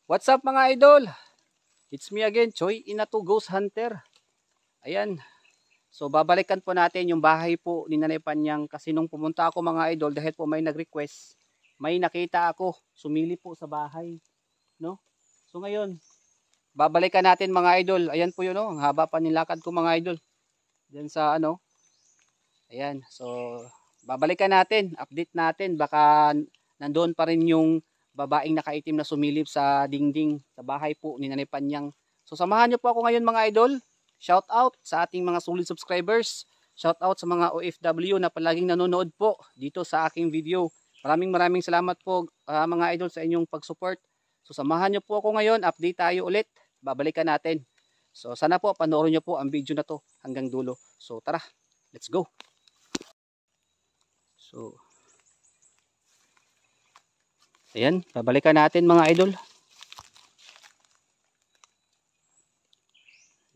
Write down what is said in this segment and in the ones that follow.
What's up mga idol? It's me again, Choi Inato Ghost Hunter. Ayan. So babalikan po natin yung bahay po ni Nanay Panyang kasi nung pumunta ako mga idol dahil po may nag-request, may nakita ako, sumili po sa bahay, no? So ngayon, babalikan natin mga idol. Ayan po yun, no? Ang haba pa nilakad ko mga idol. Diyan sa ano. Ayan. So babalikan natin, update natin, baka nandoon pa rin yung babaeng nakaitim na sumilip sa dingding sa bahay po ni Nanay Panyang. So samahan niyo po ako ngayon mga idol. Shout out sa ating mga solid subscribers. Shout out sa mga OFW na palaging nanonood po dito sa aking video. Maraming salamat po mga idol sa inyong pag-support. So samahan niyo po ako ngayon, update tayo ulit. Babalikan natin. So sana po panoorin niyo po ang video na to hanggang dulo. So tara, let's go. So ayan, babalikan natin mga idol.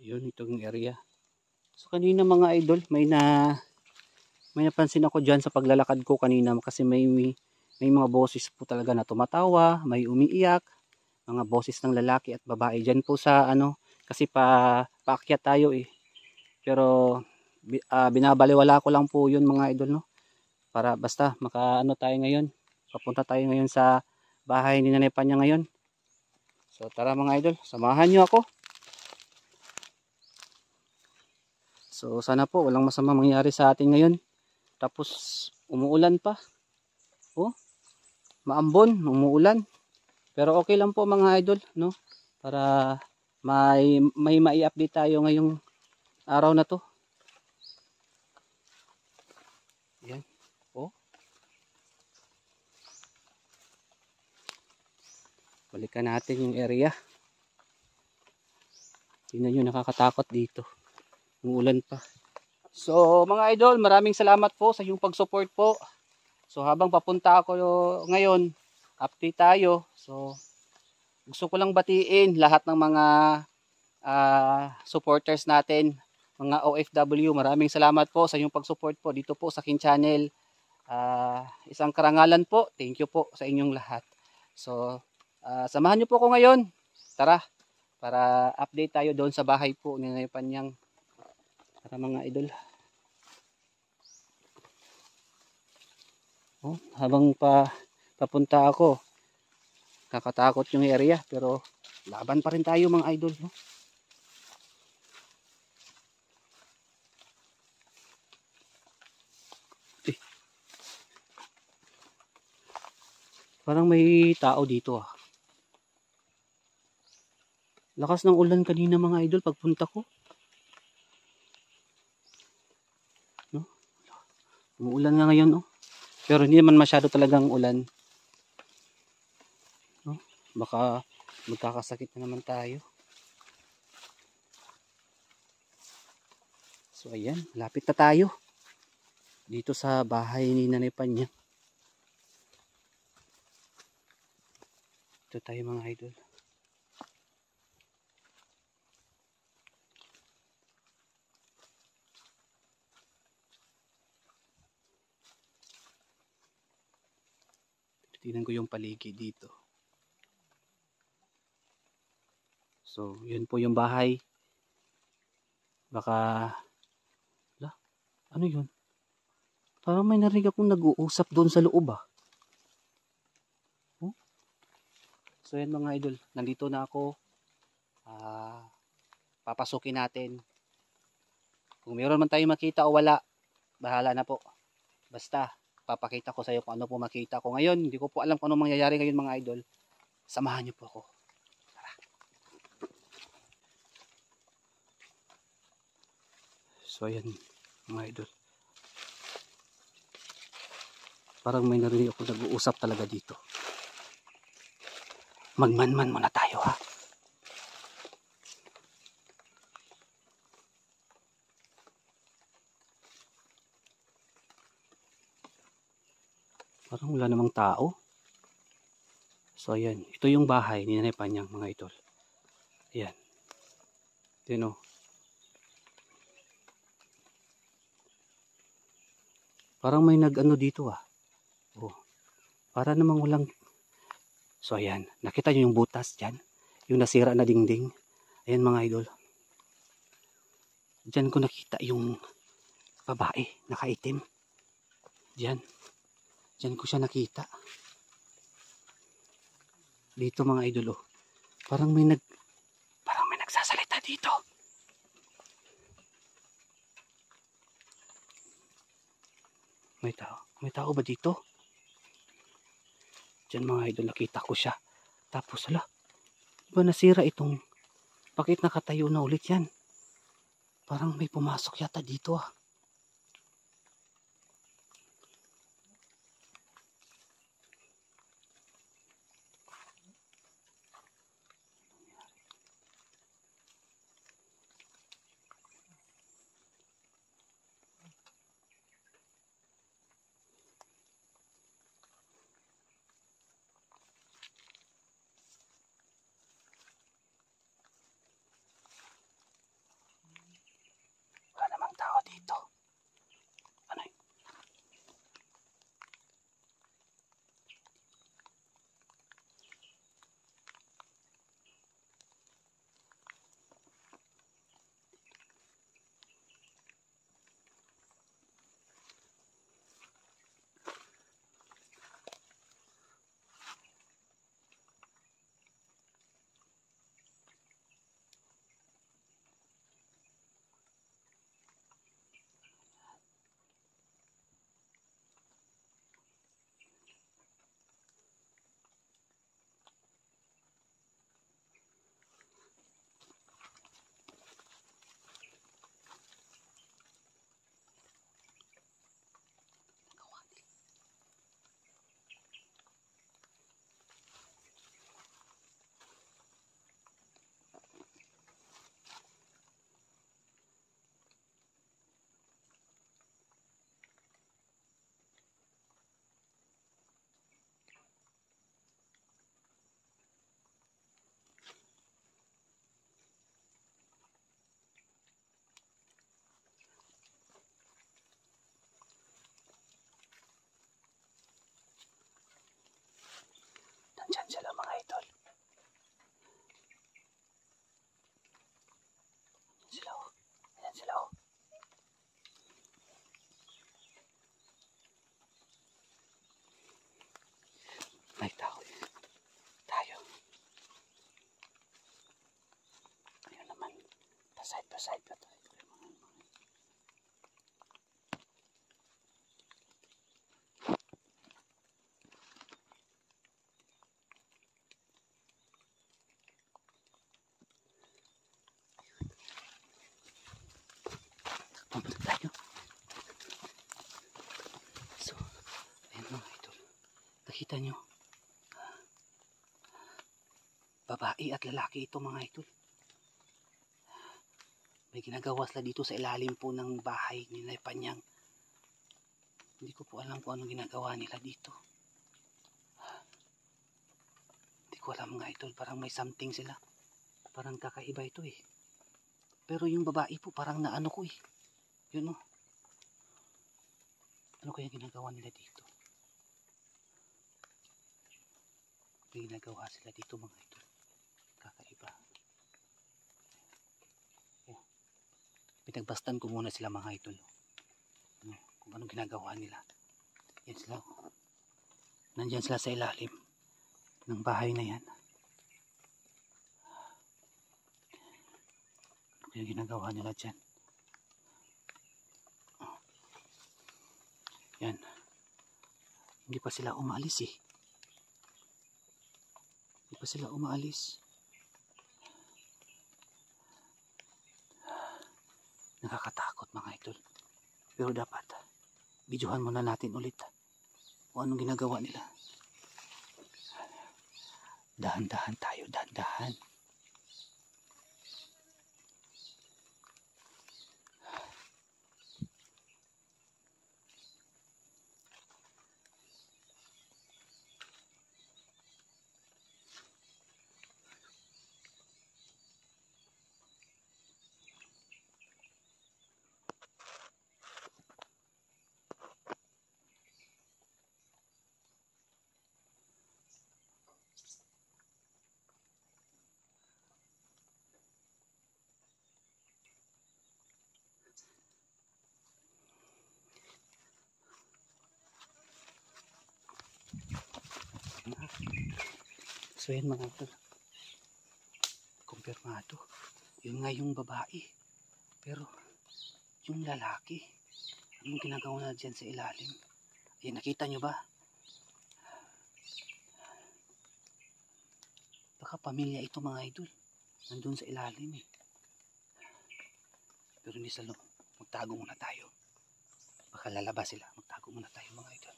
Yun, itong area. So kanina mga idol, may napansin ako dyan sa paglalakad ko kanina kasi may mga boses po talaga na tumatawa, may umiiyak, mga boses ng lalaki at babae dyan po sa ano, kasi paakyat tayo eh. Pero binabaliwala ko lang po yun mga idol, no? Para basta makaano tayo ngayon. Papunta tayo ngayon sa bahay ni Nanay Panya ngayon. So tara mga idol, samahan nyo ako. So sana po walang masama mangyari sa atin ngayon. Tapos umuulan pa. Oh, maambon, umuulan. Pero okay lang po mga idol, no? Para may mai-update tayo ngayong araw na to. Yan. Oh. Balikan natin yung area. Tingnan nyo, nakakatakot dito. Umuulan pa. So mga idol, maraming salamat po sa inyong pag-support po. So habang papunta ako ngayon, update tayo. So gusto ko lang batiin lahat ng mga supporters natin, mga OFW. Maraming salamat po sa inyong pag-support po dito po sa aking channel. Isang karangalan po. Thank you po sa inyong lahat. So samahan niyo po ako ngayon. Tara, para update tayo doon sa bahay po ni Nanay Panyang. Tara mga idol. Oh, habang papunta ako, kakatakot yung area pero laban pa rin tayo mga idol, no? Parang may tao dito ah. Lakas ng ulan kanina mga idol pagpunta ko. No? Umuulan nga ngayon, no? Pero hindi naman masyado talagang ulan. No? Baka magkakasakit na naman tayo. So ayan, lapit na tayo. Dito sa bahay ni Nanay Panya. Ito tayo mga idol. Tingnan ko yung paligid dito. So, yun po yung bahay. Baka, ano yun? Parang may narinig akong nag-uusap doon sa loob ah. Oh? So yan mga idol, nandito na ako. Papasukin natin. Kung meron man tayong makita o wala, bahala na po. Basta, papakita ko sa iyo kung ano po makita ko ngayon. Hindi ko po alam kung ano mangyayari ngayon mga idol. Samahan niyo po ako. Tara. So ayan mga idol. Parang may narinig ako nag-uusap talaga dito. Magmanman muna tayo ha. Parang wala namang tao. So ayan, ito yung bahay ni Nanay Panyang mga idol. Ayan. Ito o. Parang may nag-ano dito ah. Oh. Para namang walang So ayan, nakita nyo yung butas dyan, yung nasira na dingding. Ayan mga idol, dyan ko nakita yung babae, nakaitim. Dyan ko siya nakita. Dito mga idol, oh. Parang may nagsasalita dito. May tao ba dito? Diyan mga idol, nakita ko siya. Tapos hala, ba nasira itong, bakit nakatayo na ulit yan? Parang may pumasok yata dito ah. Wala namang tao dito. Ano yun? Nandyan sila mga idol. Ayan sila oh. May tao. Tayo. Ayun naman. Paside pa tayo. Pumunta tayo. So, ayan mga idol. Nakita nyo. Babae at lalaki ito mga idol. May ginagawa sila dito sa ilalim po ng bahay ni Nanay Panyang. Hindi ko po alam kung anong ginagawa nila dito. Hindi ko alam mga idol. Parang may something sila. Parang kakaiba ito eh. Pero yung babae po parang naano ko eh. Yun oh. Ano kaya ginagawa nila dito? May ginagawa sila dito mga idol. Kakaiba. Oh. Pinagbastan ko muna sila mga idol. Ano, kung anong ginagawa nila. Yan sila. Nandyan sila sa ilalim ng bahay na yan. Ano kaya ginagawa nila dyan? Yan. Hindi pa sila umaalis eh. Hindi pa sila umaalis. Nakakatakot mga idol. Pero dapat videohan muna natin ulit kung anong ginagawa nila. Dahan-dahan tayo, dahan-dahan. So yan mga idol. Kumpirmado. Yun nga yung babae. Pero yung lalaki, anong ginagawa na dyan sa ilalim? Ayan, nakita nyo ba? Baka pamilya ito mga idol. Nandun sa ilalim eh. Pero hindi sa loob. Magtago muna tayo. Baka lalabas sila. Magtago muna tayo mga idol.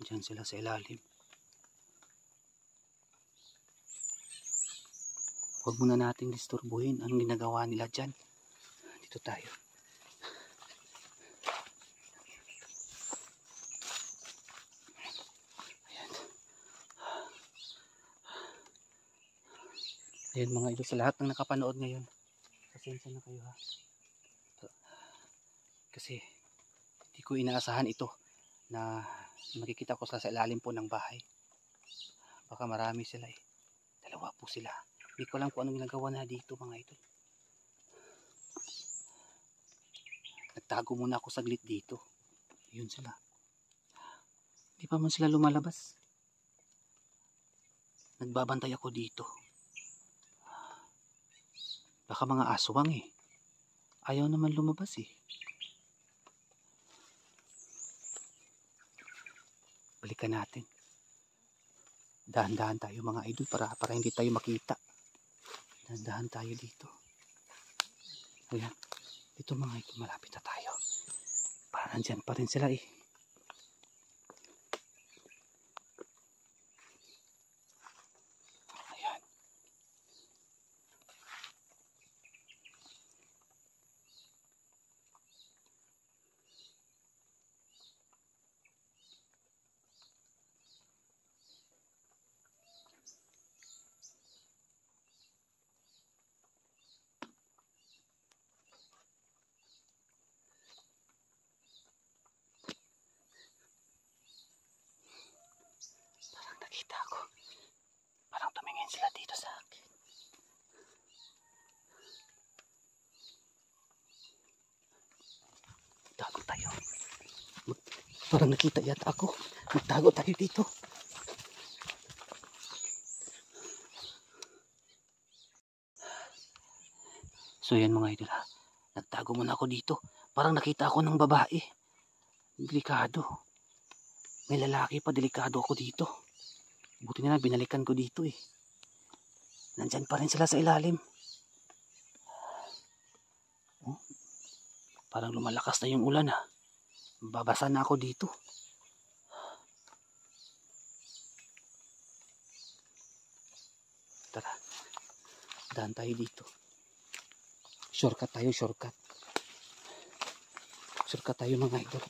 Diyan sila sa ilalim. Huwag muna nating disturbuhin ang ginagawa nila dyan. Dito tayo. Ayan. Ayan mga idol, sa lahat ng nakapanood ngayon. Pasensya na kayo ha. Kasi hindi ko inaasahan ito na makikita ko sa ilalim po ng bahay. Baka marami sila eh. Dalawa po sila. Hindi ko alam kung anong ginagawa na dito mga idol. Nagtago muna ako saglit dito. Yun sila. Hindi pa man sila lumalabas. Nagbabantay ako dito. Baka mga aswang eh. Ayaw naman lumabas eh. Balikan natin. Dahan-dahan tayo mga idol para hindi tayo makita. Dahan-dahan tayo dito. Ayan. Dito mga idol, malapit na tayo. Para nandyan pa rin sila eh. Ayan. Nakita ko. Parang tumingin sila dito sa akin. Tago tayo. Parang nakita yata ako. Magtago tayo dito. So yan mga idol ha. Nagtago muna ako dito. Parang nakita ako ng babae. Delikado. May lalaki pa, delikado ako dito. Buti na lang, binalikan ko dito eh. Nandyan pa rin sila sa ilalim. Oh, parang lumalakas na yung ulan ha. Babasa na ako dito. Tara, daan tayo dito. Shortcut tayo, shortcut. Shortcut tayo mga idol.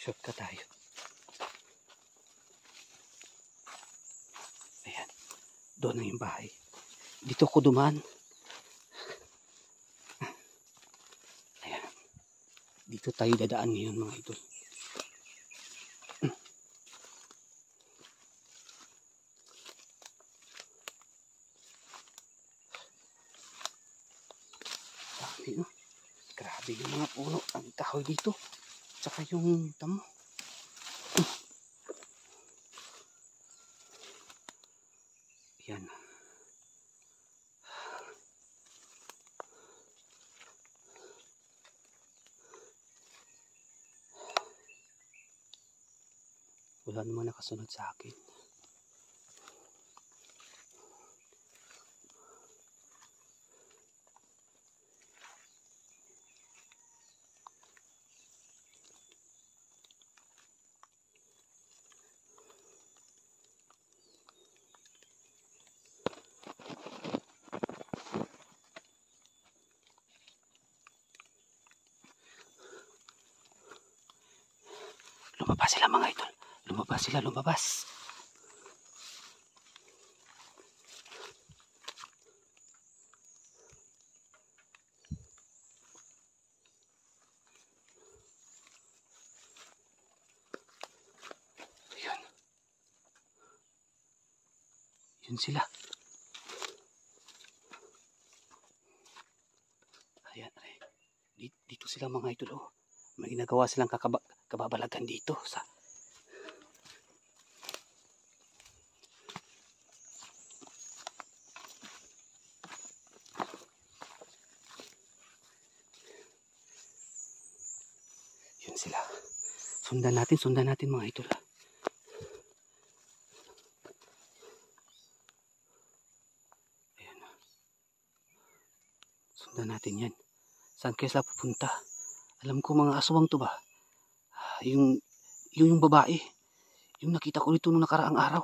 Shortcut tayo. Ayan. Doon na yung bahay. Dito ko duman. Ayan. Dito tayo dadaan ngayon mga idol. Dami, no? Grabe yung mga puno. Ang kahoy dito. Tsaka yung damo. Yan. Wala naman nakasunod sa akin. Lumabas sila mga idol. Lumabas sila, lumabas. Ayun. Yun sila. Ayan. Dito sila mga idol. Oh. May ginagawa silang kababalagan dito. Yun sila. Sundan natin mga idol. Ayan. Sundan natin yan. Saan kaya sila pupunta? Alam ko mga aswang to ba? Yung babae. Yung nakita ko dito nung nakaraang araw.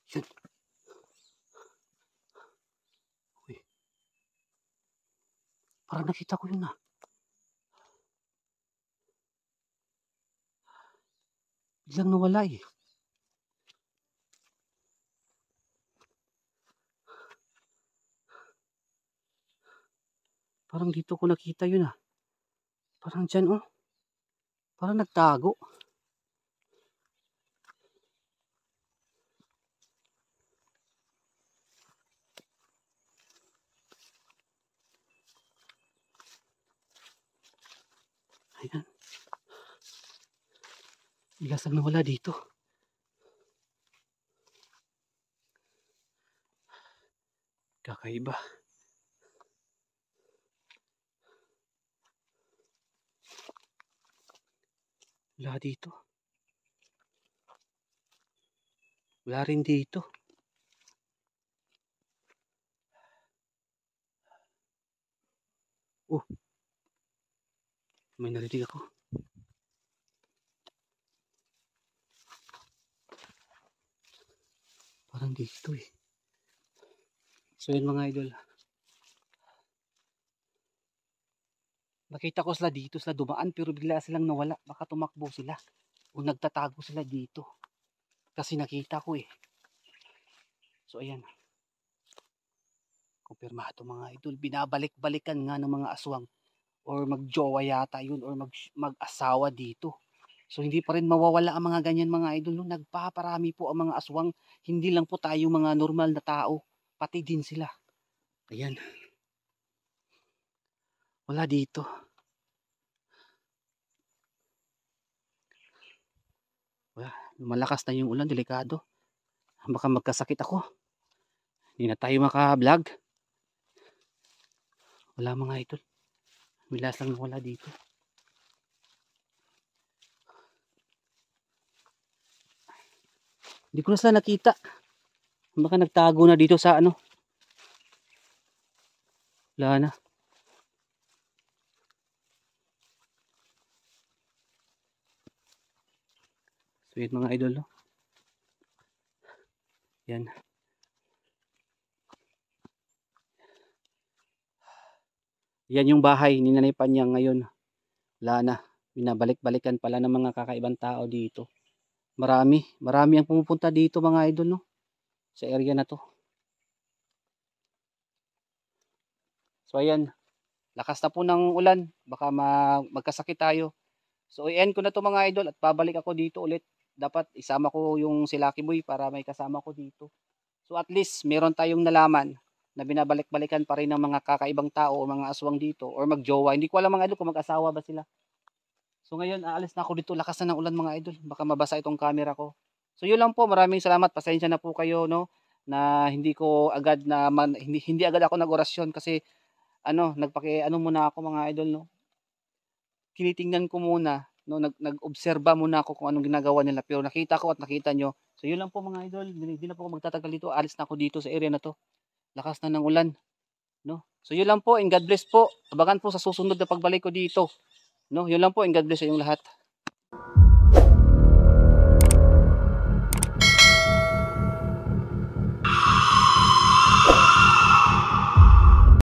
Yun. Uy. Parang nakita ko yun ah. Biglang nawala eh. Parang dito ko nakita yun ah. Parang dyan oh. Parang nagtago. Ayan. Biglang nawala dito. Kakaiba. Wala dito. Wala rin dito. Oh. May narinig ako. Parang dito eh. So yun mga idol. Nakita ko sila dito, sila dumaan pero bigla silang nawala. Baka tumakbo sila. O nagtatago sila dito. Kasi nakita ko eh. So ayan. Kumpirmado mga idol. Binabalik-balikan nga ng mga aswang. Or magjowa yata yun. Or mag-asawa dito. So hindi pa rin mawawala ang mga ganyan mga idol. No? Nagpaparami po ang mga aswang. Hindi lang po tayo mga normal na tao. Pati din sila. Ayan. Wala dito. Wala. Malakas na yung ulan. Delikado. Baka magkasakit ako. Hindi na tayo maka-vlog. Wala mga idol. Bilas lang nawala dito. Hindi ko na sila nakita. Baka nagtago na dito sa ano. Wala na. Sweet mga idol. No? Yan. Yan yung bahay ni Nanay Panya ngayon. Wala na. Binabalik-balikan pala ng mga kakaibang tao dito. Marami ang pumupunta dito mga idol no. Sa area na to. So ayan. Lakas na po ng ulan. Baka magkasakit tayo. So i-end ko na to mga idol at pabalik ako dito ulit. Dapat isama ko yung si Lucky Boy para may kasama ko dito. So at least meron tayong nalaman na binabalik-balikan pa rin ng mga kakaibang tao o mga aswang dito or magjowa. Hindi ko alam mga idol kung mag-asawa ba sila. So ngayon aalis na ako dito. Lakas na ng ulan mga idol. Baka mabasa itong camera ko. So yun lang po. Maraming salamat. Pasensya na po kayo no na hindi ko agad na hindi agad ako nag-orasyon kasi nagpaki muna ako mga idol no. Tinitingnan ko muna no nag-obserba muna ako kung anong ginagawa nila pero nakita ko at nakita nyo. So yun lang po mga idol. Hindi na po ako magtatagal dito. Alis na ako dito sa area na to. Lakas na ng ulan no. So yun lang po and God bless po. Abangan po sa susunod na pagbalik ko dito no. Yun lang po and God bless sa inyong lahat.